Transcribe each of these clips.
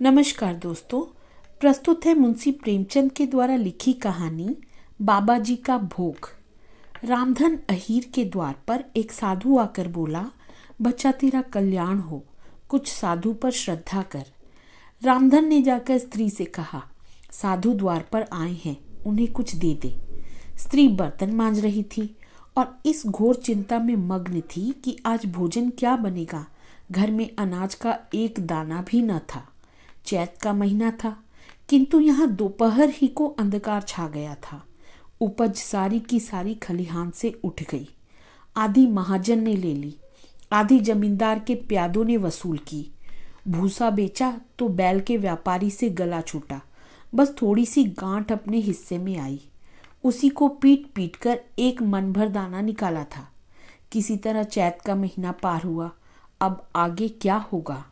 नमस्कार दोस्तों। प्रस्तुत है मुंशी प्रेमचंद के द्वारा लिखी कहानी बाबा जी का भोग। रामधन अहीर के द्वार पर एक साधु आकर बोला, बच्चा तेरा कल्याण हो, कुछ साधु पर श्रद्धा कर। रामधन ने जाकर स्त्री से कहा, साधु द्वार पर आए हैं, उन्हें कुछ दे दे। स्त्री बर्तन मांज रही थी और इस घोर चिंता में मग्न थी कि आज भोजन क्या बनेगा। घर में अनाज का एक दाना भी न था। चैत का महीना था, किंतु यहाँ दोपहर ही को अंधकार छा गया था। उपज सारी की सारी खलिहान से उठ गई। आधी महाजन ने ले ली, आधी जमींदार के प्यादों ने वसूल की। भूसा बेचा तो बैल के व्यापारी से गला छूटा। बस थोड़ी सी गांठ अपने हिस्से में आई, उसी को पीट पीट कर एक मन भर दाना निकाला था। किसी तरह चैत का महीना पार हुआ। अब आगे क्या होगा?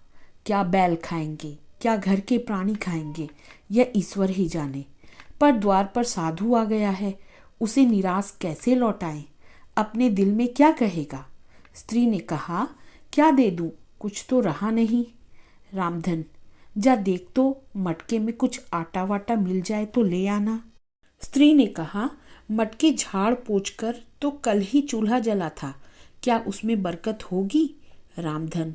क्या बैल खाएंगे, क्या घर के प्राणी खाएंगे, यह ईश्वर ही जाने। पर द्वार पर साधु आ गया है, उसे निराश कैसे लौटाएं? अपने दिल में क्या कहेगा? स्त्री ने कहा, क्या दे दूं, कुछ तो रहा नहीं। रामधन, जा देख तो, मटके में कुछ आटा वाटा मिल जाए तो ले आना। स्त्री ने कहा, मटके झाड़ पोंछ कर तो कल ही चूल्हा जला था, क्या उसमें बरकत होगी? रामधन,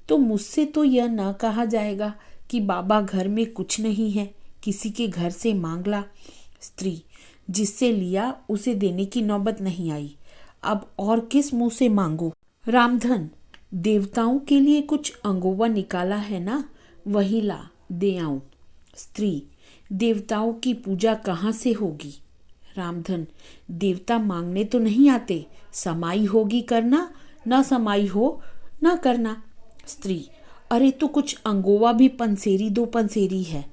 तो मुझसे तो यह न कहा जाएगा कि बाबा घर में कुछ नहीं है, किसी के घर से मांग ला। स्त्री, जिससे लिया उसे देने की नौबत नहीं आई, अब और किस मुंह से मांगो? रामधन, देवताओं के लिए कुछ अंगोवा निकाला है ना, वही ला दे आऊं। स्त्री, देवताओं की पूजा कहाँ से होगी? रामधन, देवता मांगने तो नहीं आते, समाई होगी करना, न समाई हो न करना। स्त्री, अरे तो कुछ अंगोवा भी पंसेरी दो पंसेरी है,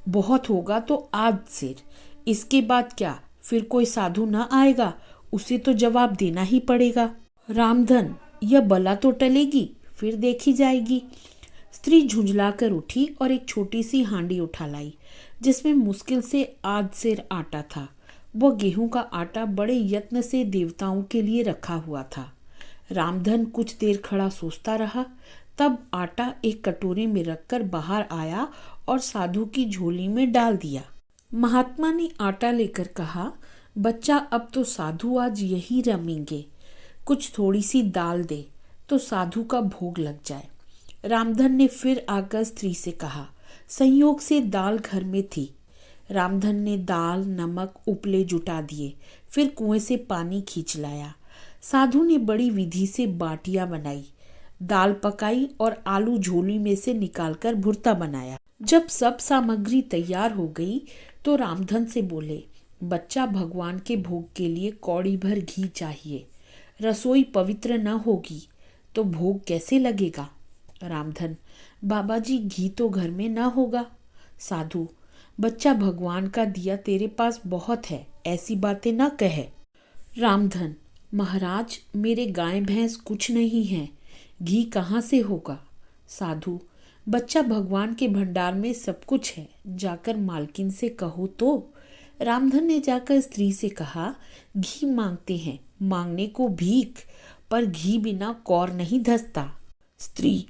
बहुत होगा तो आध सिर। इसके बाद क्या, फिर कोई साधु न आएगा, उसे तो जवाब देना ही पड़ेगा। रामधन, यह बला तो टलेगी, फिर देखी जाएगी। स्त्री झुंझला कर उठी और एक छोटी सी हांडी उठा लाई, जिसमें मुश्किल से आध सेर आटा था। वह गेहूं का आटा बड़े यत्न से देवताओं के लिए रखा हुआ था। रामधन कुछ देर खड़ा सोचता रहा, तब आटा एक कटोरे में रखकर बाहर आया और साधु की झोली में डाल दिया। महात्मा ने आटा लेकर कहा, बच्चा अब तो साधु आज यही रमेंगे, कुछ थोड़ी सी दाल दे तो साधु का भोग लग जाए। रामधन ने फिर आकर स्त्री से कहा, संयोग से दाल घर में थी। रामधन ने दाल नमक उपले जुटा दिए, फिर कुएं से पानी खींच लाया। साधु ने बड़ी विधि से बाटियां बनाई, दाल पकाई और आलू झोली में से निकालकर भुर्ता बनाया। जब सब सामग्री तैयार हो गई तो रामधन से बोले, बच्चा भगवान के भोग के लिए कौड़ी भर घी चाहिए। रसोई पवित्र न होगी तो भोग कैसे लगेगा? रामधन, बाबा जी घी तो घर में न होगा। साधु, बच्चा भगवान का दिया तेरे पास बहुत है, ऐसी बातें न कहे। रामधन, महाराज मेरे गाय भैंस कुछ नहीं है, घी कहाँ से होगा? साधु, बच्चा भगवान के भंडार में सब कुछ है, जाकर मालकिन से कहो तो। रामधन ने जाकर स्त्री से कहा, घी मांगते हैं, मांगने को भीख, पर घी बिना कौर नहीं धसता। स्त्री,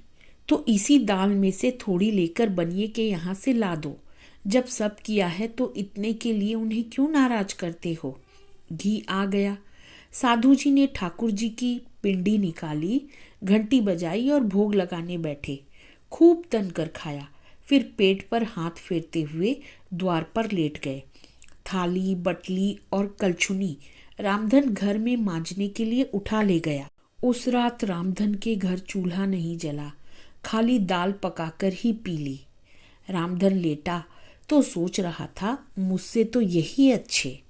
तो इसी दाल में से थोड़ी लेकर बनिए के यहाँ से ला दो। जब सब किया है तो इतने के लिए उन्हें क्यों नाराज करते हो? घी आ गया। साधु जी ने ठाकुर जी की पिंडी निकाली, घंटी बजाई और भोग लगाने बैठे। खूब तन कर खाया, फिर पेट पर हाथ फेरते हुए द्वार पर लेट गए। थाली बटली और कलछुनी रामधन घर में मांजने के लिए उठा ले गया। उस रात रामधन के घर चूल्हा नहीं जला, खाली दाल पकाकर ही पी ली। रामधन लेटा तो सोच रहा था, मुझसे तो यही अच्छे।